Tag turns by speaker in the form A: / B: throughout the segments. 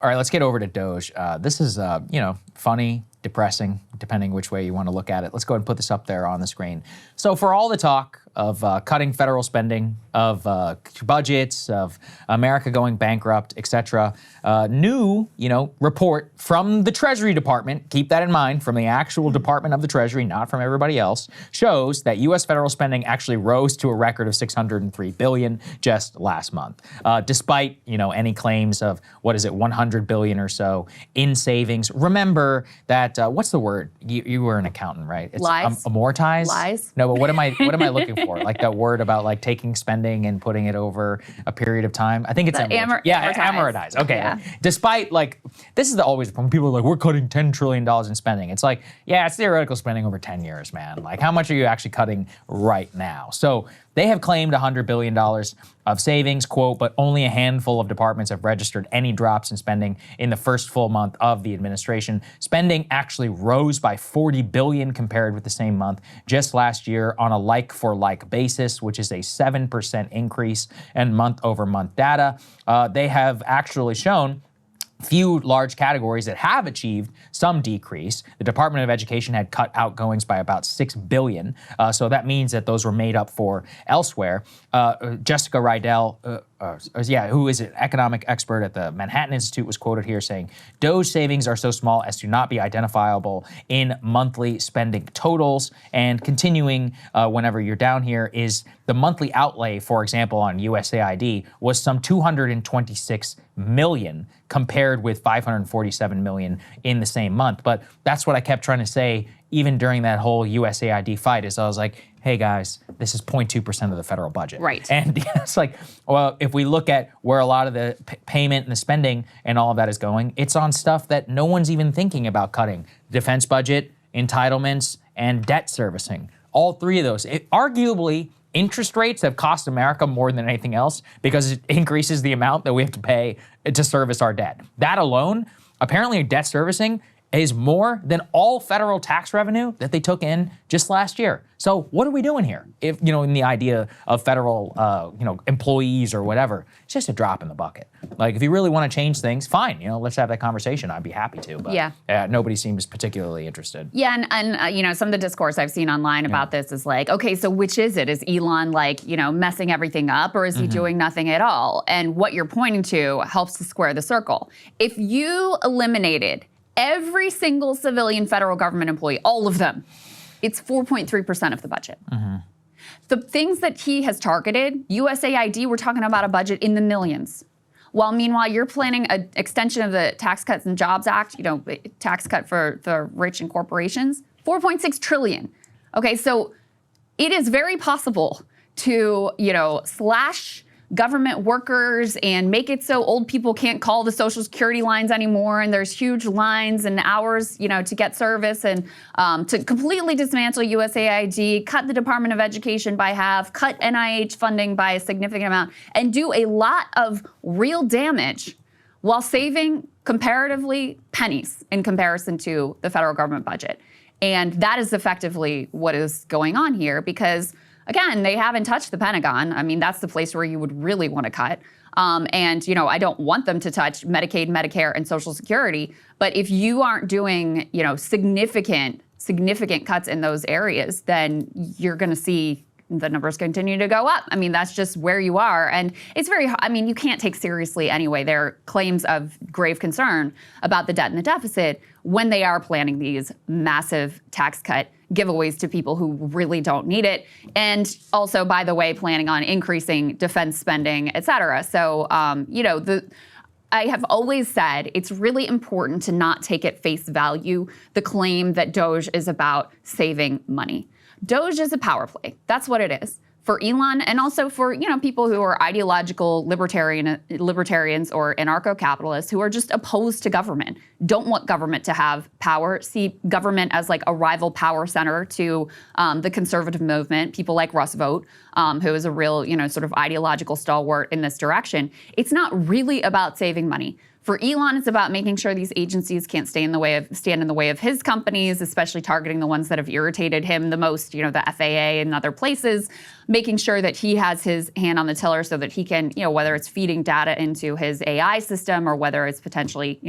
A: All right, let's get over to DOGE. This is, funny, depressing, depending which way you want to look at it. Let's go ahead and put this up there on the screen. So for all the talk of cutting federal spending, of budgets, of America going bankrupt, et cetera, new, report from the Treasury Department, keep that in mind, from the actual Department of the Treasury, not from everybody else, shows that U.S. federal spending actually rose to a record of $603 billion just last month, despite, any claims of, $100 billion or so in savings. Remember that, what's the word? You were an accountant, right? It's
B: Lies.
A: Amortize?
B: Lies.
A: No, but what am I looking for? Like that word about like taking spending and putting it over a period of time. I think it's amortize. Okay.
B: Yeah.
A: Despite this is always when people are like, we're cutting $10 trillion in spending. It's like, yeah, it's theoretical spending over 10 years, man. Like how much are you actually cutting right now? So they have claimed $100 billion of savings, quote, but only a handful of departments have registered any drops in spending in the first full month of the administration. Spending actually rose by $40 billion compared with the same month just last year on a like-for-like basis, which is a 7% increase in month-over-month data. They have actually shown few large categories that have achieved some decrease. The Department of Education had cut outgoings by about $6 billion. So that means that those were made up for elsewhere. Jessica Rydell, who is an economic expert at the Manhattan Institute, was quoted here saying, DOGE savings are so small as to not be identifiable in monthly spending totals. And continuing whenever you're down here is the monthly outlay, for example, on USAID was some $226 million compared with $547 million in the same month. But that's what I kept trying to say even during that whole USAID fight is I was like, hey guys, this is 0.2% of the federal budget.
B: Right.
A: And it's like, well, if we look at where a lot of the payment and the spending and all of that is going, it's on stuff that no one's even thinking about cutting. Defense budget, entitlements, and debt servicing. All three of those. Arguably, interest rates have cost America more than anything else because it increases the amount that we have to pay to service our debt. That alone, apparently debt servicing is more than all federal tax revenue that they took in just last year. So what are we doing here? If, in the idea of federal, employees or whatever, it's just a drop in the bucket. Like if you really want to change things, fine, let's have that conversation. I'd be happy to, but nobody seems particularly interested.
B: Yeah, and some of the discourse I've seen online about this is like, okay, so which is it? Is Elon messing everything up or is he doing nothing at all? And what you're pointing to helps to square the circle. If you eliminated every single civilian federal government employee, all of them, it's 4.3% of the budget. The things that he has targeted, USAID, we're talking about a budget in the millions. While meanwhile, you're planning an extension of the Tax Cuts and Jobs Act, tax cut for the rich and corporations, 4.6 trillion. Okay, so it is very possible to, slash government workers and make it so old people can't call the Social Security lines anymore, and there's huge lines and hours, to get service, and to completely dismantle USAID, cut the Department of Education by half, cut NIH funding by a significant amount, and do a lot of real damage while saving comparatively pennies in comparison to the federal government budget. And that is effectively what is going on here because again, they haven't touched the Pentagon. I mean, that's the place where you would really want to cut. I don't want them to touch Medicaid, Medicare, and Social Security. But if you aren't doing, significant cuts in those areas, then you're going to see the numbers continue to go up. I mean, that's just where you are. And it's you can't take seriously anyway their claims of grave concern about the debt and the deficit when they are planning these massive tax cut giveaways to people who really don't need it. And also, by the way, planning on increasing defense spending, et cetera. So, I have always said it's really important to not take at face value the claim that DOGE is about saving money. DOGE is a power play. That's what it is. For Elon and also for, people who are ideological libertarians or anarcho-capitalists who are just opposed to government, don't want government to have power, see government as like a rival power center to the conservative movement, people like Russ Vought, who is a real, sort of ideological stalwart in this direction. It's not really about saving money. For Elon, it's about making sure these agencies can't stand in the way of his companies, especially targeting the ones that have irritated him the most, the FAA and other places, making sure that he has his hand on the tiller so that he can, whether it's feeding data into his AI system or whether it's potentially,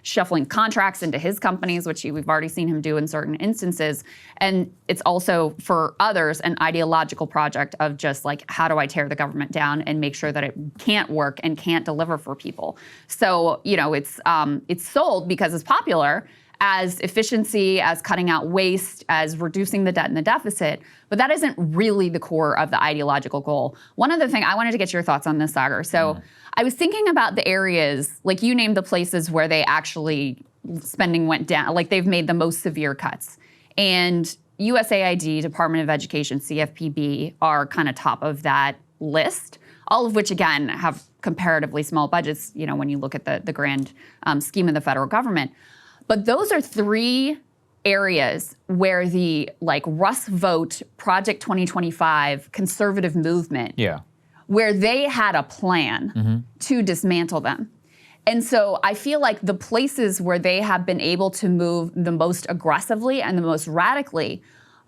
B: shuffling contracts into his companies, which we've already seen him do in certain instances. And it's also for others an ideological project of just like, how do I tear the government down and make sure that it can't work and can't deliver for people? So, it's sold because it's popular as efficiency, as cutting out waste, as reducing the debt and the deficit, but that isn't really the core of the ideological goal. One other thing, I wanted to get your thoughts on this, Saagar. So I was thinking about the areas, like you named the places where they actually, spending went down, like they've made the most severe cuts. And USAID, Department of Education, CFPB are kind of top of that list, all of which, again, have comparatively small budgets, when you look at the grand scheme of the federal government. But those are three areas where the Russ Vote, Project 2025 conservative movement, where they had a plan to dismantle them. And so I feel like the places where they have been able to move the most aggressively and the most radically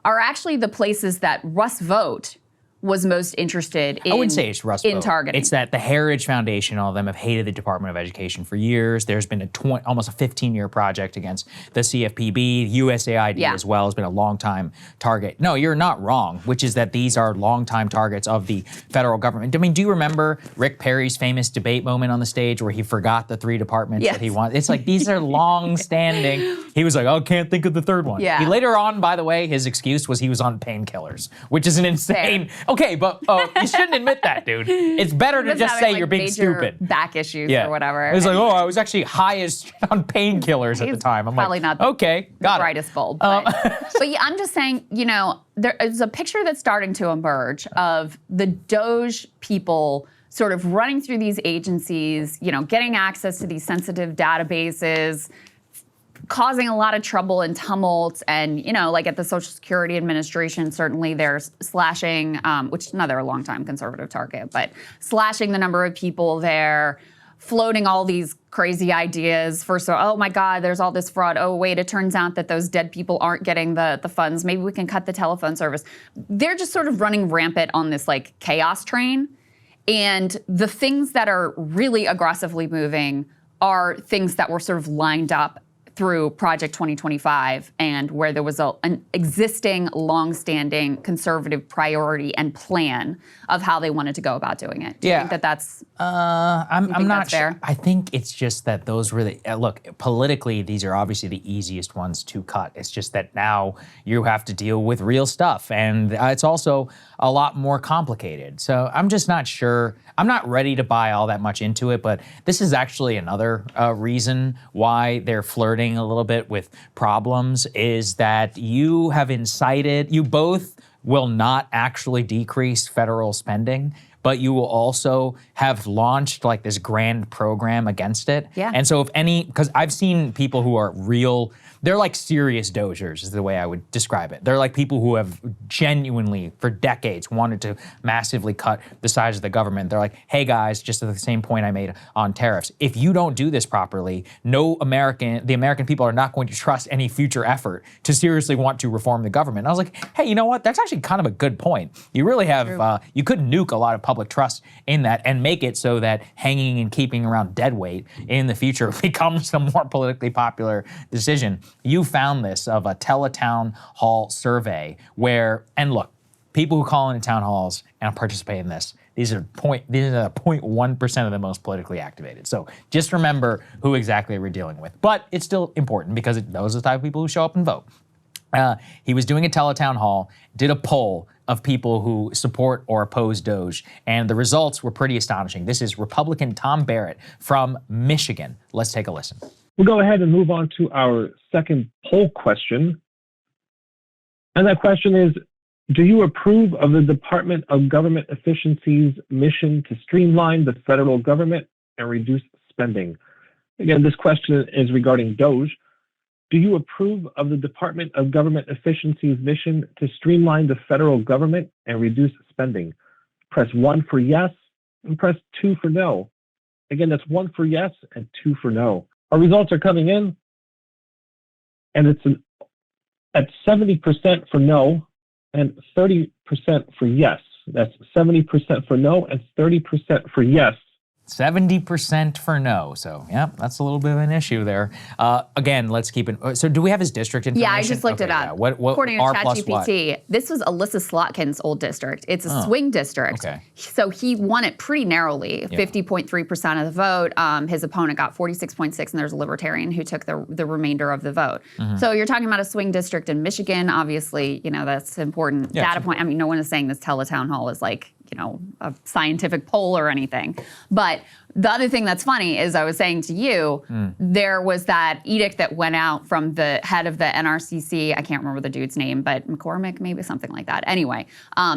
B: are actually the places that Russ Vote was most interested in.
A: I wouldn't say it's Russ Vote.
B: Targeting.
A: It's that the Heritage Foundation, all of them have hated the Department of Education for years. There's been almost a 15-year project against the CFPB. USAID as well has been a long-time target. No, you're not wrong, which is that these are long-time targets of the federal government. I mean, do you remember Rick Perry's famous debate moment on the stage where he forgot the 3 departments that he wanted? It's like, these are long-standing. He was like, oh, can't think of the third one.
B: Yeah.
A: He later on, by the way, his excuse was he was on painkillers, which is an insane... Okay, but you shouldn't admit that, dude. It's better to just say you're being stupid.
B: Back issues or whatever.
A: It was like, I was actually highest on painkillers at the time. I'm
B: probably
A: like,
B: not
A: okay, got
B: the brightest bulb. But, but yeah, I'm just saying, there is a picture that's starting to emerge of the DOGE people sort of running through these agencies, getting access to these sensitive databases, causing a lot of trouble and tumult. And, like at the Social Security Administration, certainly they're slashing, which is another longtime conservative target, but slashing the number of people there, floating all these crazy ideas. First of all, oh my God, there's all this fraud. Oh, wait, it turns out that those dead people aren't getting the funds. Maybe we can cut the telephone service. They're just sort of running rampant on this chaos train. And the things that are really aggressively moving are things that were sort of lined up through Project 2025 and where there was an existing, long-standing conservative priority and plan of how they wanted to go about doing it. Do you think that that's
A: I'm not
B: fair?
A: sure. I think it's just that those were the, look, politically, these are obviously the easiest ones to cut. It's just that now you have to deal with real stuff, and it's also a lot more complicated. So I'm just not sure. I'm not ready to buy all that much into it, but this is actually another reason why they're flirting a little bit with problems, is that you have incited, you both will not actually decrease federal spending, but you will also have launched this grand program against it.
B: Yeah.
A: And so because I've seen people who are they're like serious dozers is the way I would describe it. They're like people who have genuinely, for decades, wanted to massively cut the size of the government. They're like, hey guys, just at the same point I made on tariffs, if you don't do this properly, the American people are not going to trust any future effort to seriously want to reform the government. And I was like, hey, you know what? That's actually kind of a good point. You really have, you could nuke a lot of public trust in that and make it so that hanging and keeping around dead weight in the future becomes a more politically popular decision. You found this of a teletown hall survey where, and look, people who call into town halls and participate in this, these are 0.1% of the most politically activated. So just remember who exactly we're dealing with. But it's still important because those are the type of people who show up and vote. He was doing a teletown hall, did a poll of people who support or oppose DOGE, and the results were pretty astonishing. This is Republican Tom Barrett from Michigan. Let's take a listen.
C: We'll go ahead and move on to our second poll question. And that question is, do you approve of the Department of Government Efficiency's mission to streamline the federal government and reduce spending? Again, this question is regarding DOGE. Do you approve of the Department of Government Efficiency's mission to streamline the federal government and reduce spending? Press 1 for yes and press 2 for no. Again, that's 1 for yes and 2 for no. Our results are coming in, and it's at 70% for no and 30% for yes. That's 70% for no and 30% for yes.
A: 70% for no. So, yeah, that's a little bit of an issue there. Again, let's keep it. So, do we have his district information?
B: Yeah, I just looked it up.
A: Yeah. What
B: According to
A: R plus what?
B: ChatGPT, this was Alyssa Slotkin's old district. It's a swing district.
A: Okay.
B: So he won it pretty narrowly, 50.3% of the vote. His opponent got 46.6%, and there's a libertarian who took the remainder of the vote. So you're talking about a swing district in Michigan. Obviously, that's important data point. I mean, no one is saying this teletown hall is like, a scientific poll or anything. But the other thing that's funny is I was saying to you, there was that edict that went out from the head of the NRCC. I can't remember the dude's name, but McCormick, maybe something like that. Anyway,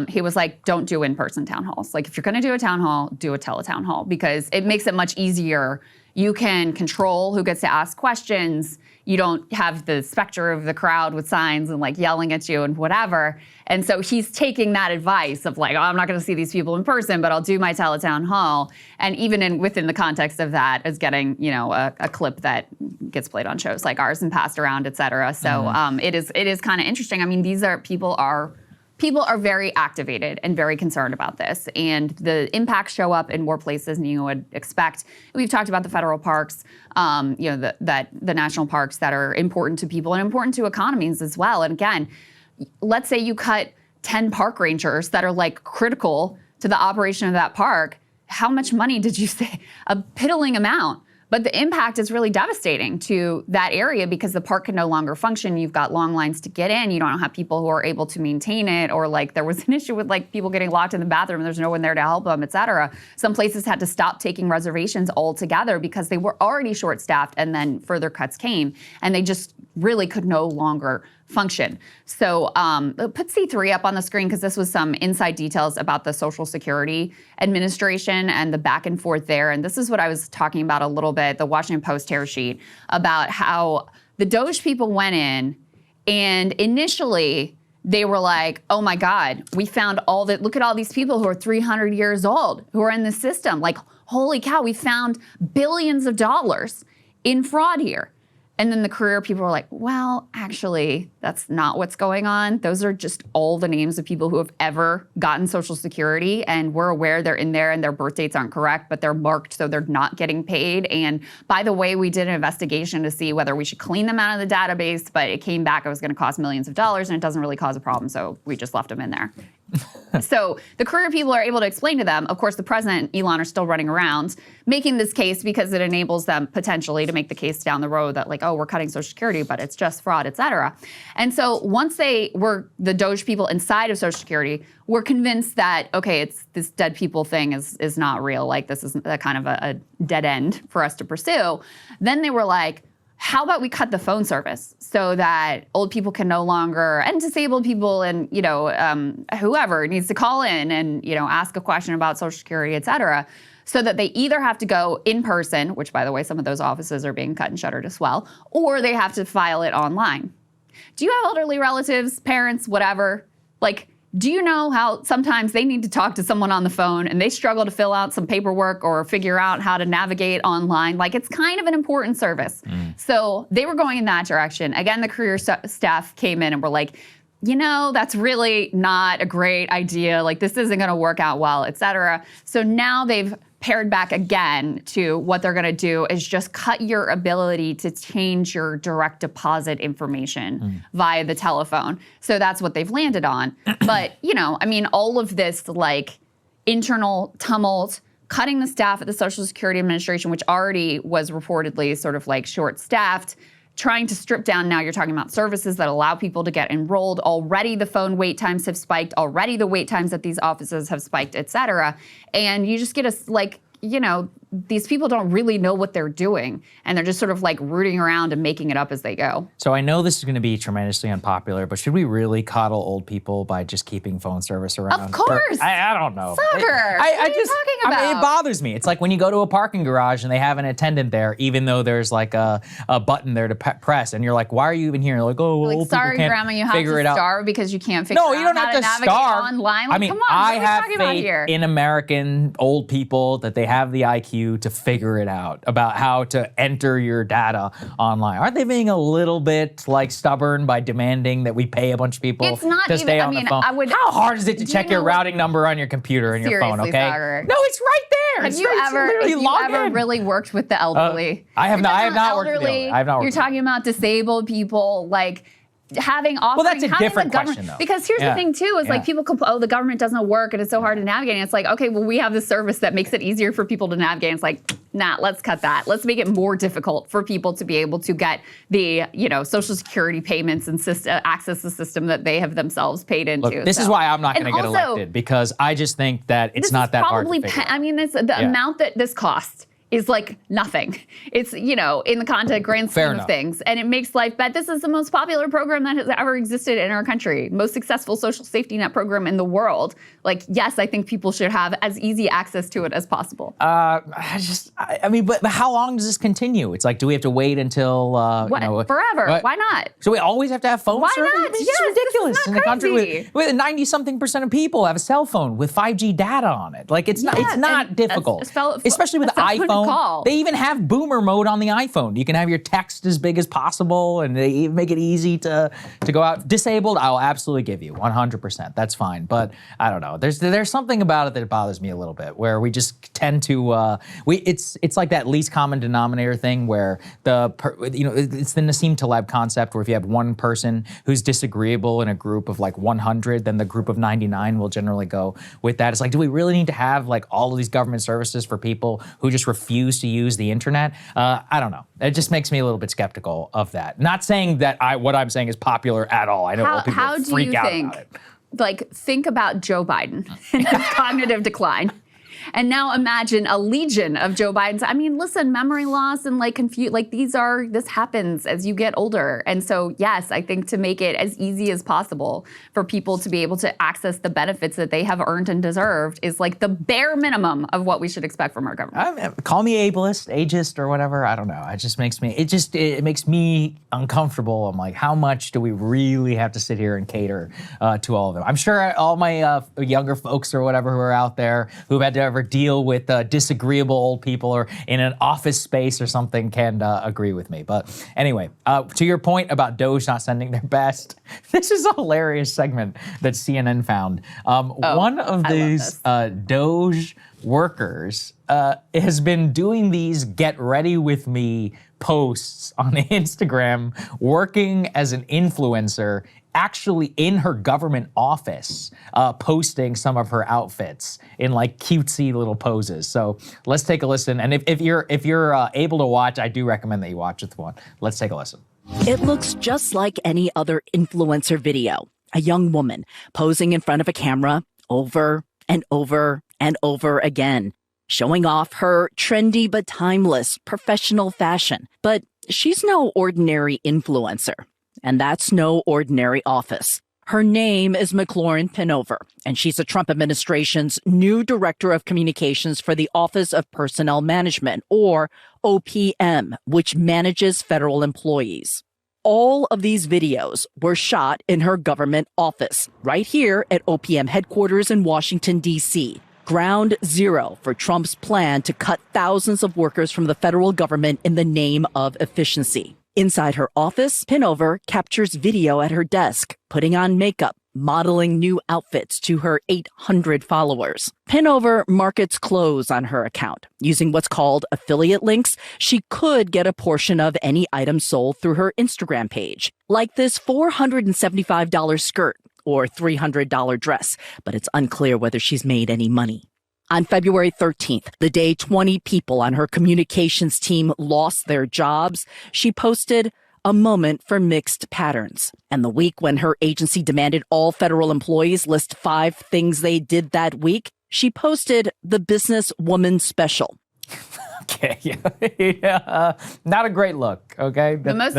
B: he was like, don't do in-person town halls. Like, if you're going to do a town hall, do a teletown hall because it makes it much easier. You can control who gets to ask questions. You don't have the specter of the crowd with signs and like yelling at you and whatever. And so he's taking that advice of like, oh, I'm not going to see these people in person, but I'll do my teletown hall. And even within the context of that is getting, a clip that gets played on shows like ours and passed around, et cetera. So it is kind of interesting. I mean, people are very activated and very concerned about this, and the impacts show up in more places than you would expect. We've talked about the federal parks, the national parks that are important to people and important to economies as well. And again, let's say you cut 10 park rangers that are like critical to the operation of that park. How much money did you say? A piddling amount. But the impact is really devastating to that area because the park can no longer function. You've got long lines to get in. You don't have people who are able to maintain it, or like there was an issue with like people getting locked in the bathroom and there's no one there to help them, et cetera. Some places had to stop taking reservations altogether because they were already short-staffed, and then further cuts came and they just really could no longer function. So put C3 up on the screen because this was some inside details about the Social Security Administration and the back and forth there. And this is what I was talking about a little bit, the Washington Post tear sheet, about how the DOGE people went in and initially they were like, oh my God, we found look at all these people who are 300 years old who are in the system. Like, holy cow, we found billions of dollars in fraud here. And then the career people were like, well, actually, that's not what's going on. Those are just all the names of people who have ever gotten Social Security, and we're aware they're in there and their birth dates aren't correct, but they're marked so they're not getting paid. And by the way, we did an investigation to see whether we should clean them out of the database, but it came back it was going to cost millions of dollars, and it doesn't really cause a problem, so we just left them in there. So the career people are able to explain to them, of course, the president and Elon are still running around making this case because it enables them potentially to make the case down the road that like, oh, we're cutting Social Security, but it's just fraud, et cetera. And so once they were, the DOGE people inside of Social Security were convinced that, okay, it's this dead people thing is not real, like this is a kind of a dead end for us to pursue, then they were like, how about we cut the phone service so that old people can no longer, and disabled people and, whoever needs to call in and, ask a question about Social Security, et cetera, so that they either have to go in person, which by the way, some of those offices are being cut and shuttered as well, or they have to file it online. Do you have elderly relatives, parents, whatever? Like, do you know how sometimes they need to talk to someone on the phone and they struggle to fill out some paperwork or figure out how to navigate online? Like, it's kind of an important service. So they were going in that direction. Again, the career staff came in and were like, that's really not a great idea. Like, this isn't going to work out well, et cetera. So now they've pared back again to what they're going to do is just cut your ability to change your direct deposit information via the telephone. So that's what they've landed on. But, all of this like internal tumult, cutting the staff at the Social Security Administration, which already was reportedly sort of like short-staffed, trying to strip down, now you're talking about services that allow people to get enrolled. Already the phone wait times have spiked. Already the wait times at these offices have spiked, et cetera. And you just get these people don't really know what they're doing, and they're just sort of like rooting around and making it up as they go.
A: So I know this is going to be tremendously unpopular, but should we really coddle old people by just keeping phone service around?
B: Of course.
A: I don't know.
B: Saagar, what are you talking about?
A: It bothers me. It's like when you go to a parking garage and they have an attendant there, even though there's like a button there to press, and you're like, why are you even here? And you're like, oh, well, old
B: sorry,
A: people can't
B: Grandma, you have
A: figure
B: to
A: it out.
B: starve because you can't figure
A: No, you don't
B: out
A: have
B: how
A: to
B: navigate
A: starve.
B: online. Like,
A: I mean,
B: come on,
A: I
B: what are we
A: have
B: talking about
A: faith
B: here?
A: in American old people that they have the IQ you to figure it out about how to enter your data online. Aren't they being a little bit like stubborn by demanding that we pay a bunch of people
B: It's not
A: to
B: even,
A: stay
B: I
A: on
B: mean,
A: the phone?
B: I would.
A: How hard is it to
B: Do you
A: check your
B: know what-
A: routing number on your computer and your phone,
B: Seriously,
A: okay?
B: Saagar.
A: No, it's right there.
B: Have
A: It's
B: you
A: right,
B: ever,
A: literally
B: if you
A: log
B: ever
A: in.
B: really worked with the elderly?
A: I have
B: You're
A: not. I
B: talking
A: have not
B: about
A: worked with the
B: elderly,
A: elderly. I have not worked
B: You're
A: with the
B: talking about disabled people, like having offering.
A: that's a
B: having
A: different
B: the government,
A: question, though.
B: Because here's
A: Yeah.
B: the thing too: is
A: Yeah.
B: like people complain, oh, the government doesn't work and it's so hard to navigate. And it's like, okay, well, we have this service that makes it easier for people to navigate. And it's like, nah, let's cut that. Let's make it more difficult for people to be able to get the Social Security payments and access the system that they have themselves paid into.
A: Look, this is why I'm not going to get
B: also,
A: elected, because I just think that it's not that hard to figure out.
B: I mean, the amount that this costs is like nothing. It's, in the context grand scheme of things. And it makes life better. This is the most popular program that has ever existed in our country. Most successful social safety net program in the world. Like, yes, I think people should have as easy access to it as possible.
A: I mean, but how long does this continue? It's like, do we have to wait until,
B: forever?
A: what?
B: Why not?
A: So we always have to have phone
B: Why
A: service?
B: not?
A: I mean, it's
B: Yes,
A: ridiculous.
B: this is
A: In
B: not
A: the country
B: crazy.
A: with 90-something% of people have a cell phone with 5G data on it. Like, it's not
B: and
A: difficult.
B: a
A: Especially with
B: a
A: the
B: cell phone to
A: iPhone.
B: call.
A: They even have boomer mode on the iPhone. You can have your text as big as possible, and they even make it easy to go out. Disabled, I'll absolutely give you 100%. That's fine. But I don't know. There's something about it that bothers me a little bit, where we just tend to it's like that least common denominator thing, where it's the Nassim Taleb concept, where if you have one person who's disagreeable in a group of like 100, then the group of 99 will generally go with that. It's like, do we really need to have like all of these government services for people who just refuse to use the internet? I don't know. It just makes me a little bit skeptical of that. Not saying that what I'm saying is popular at all. I know old people freak out about it.
B: Like, think about Joe Biden and his cognitive decline. And now imagine a legion of Joe Bidens. I mean, listen, memory loss and this happens as you get older. And so, yes, I think to make it as easy as possible for people to be able to access the benefits that they have earned and deserved is like the bare minimum of what we should expect from our government.
A: Call me ableist, ageist, or whatever. I don't know. It just makes me, it makes me uncomfortable. I'm like, how much do we really have to sit here and cater to all of them? I'm sure all my younger folks or whatever who are out there who've had to ever deal with disagreeable old people or in an office space or something can agree with me. But anyway, to your point about DOGE not sending their best, this is a hilarious segment that CNN found. One of these DOGE workers has been doing these get ready with me posts on Instagram, working as an influencer, actually in her government office, posting some of her outfits in like cutesy little poses. So let's take a listen. And if you're able to watch, I do recommend that you watch this one. Let's take a listen.
D: It looks just like any other influencer video. A young woman posing in front of a camera over and over and over again, showing off her trendy but timeless professional fashion. But she's no ordinary influencer. And that's no ordinary office. Her name is McLaurin Pinover, and she's the Trump administration's new director of communications for the Office of Personnel Management, or OPM, which manages federal employees. All of these videos were shot in her government office, right here at OPM headquarters in Washington, D.C., ground zero for Trump's plan to cut thousands of workers from the federal government in the name of efficiency. Inside her office, Pinover captures video at her desk, putting on makeup, modeling new outfits to her 800 followers. Pinover markets clothes on her account. Using what's called affiliate links, she could get a portion of any item sold through her Instagram page, like this $475 skirt or $300 dress, but it's unclear whether she's made any money. On February 13th, the day 20 people on her communications team lost their jobs, she posted a moment for mixed patterns. And the week when her agency demanded all federal employees list 5 things they did that week, she posted the Business Woman Special.
A: Okay, yeah. Not a great look, okay?
B: The most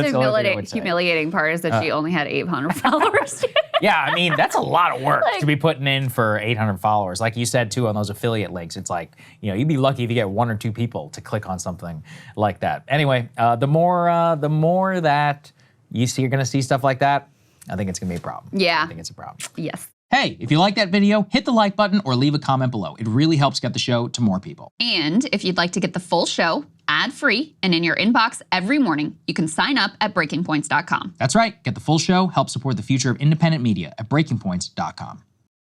B: humiliating part is that she only had 800 followers.
A: Yeah, I mean, that's a lot of work to be putting in for 800 followers. Like you said, too, on those affiliate links, it's like, you'd be lucky if you get 1 or 2 people to click on something like that. Anyway, the more that you're going to see stuff like that, I think it's going to be a problem.
B: Yeah.
A: I think it's a problem.
B: Yes.
A: Hey, if you like that video, hit the like button or leave a comment below. It really helps get the show to more people.
B: And if you'd like to get the full show ad-free and in your inbox every morning, you can sign up at breakingpoints.com.
A: That's right. Get the full show, help support the future of independent media at breakingpoints.com.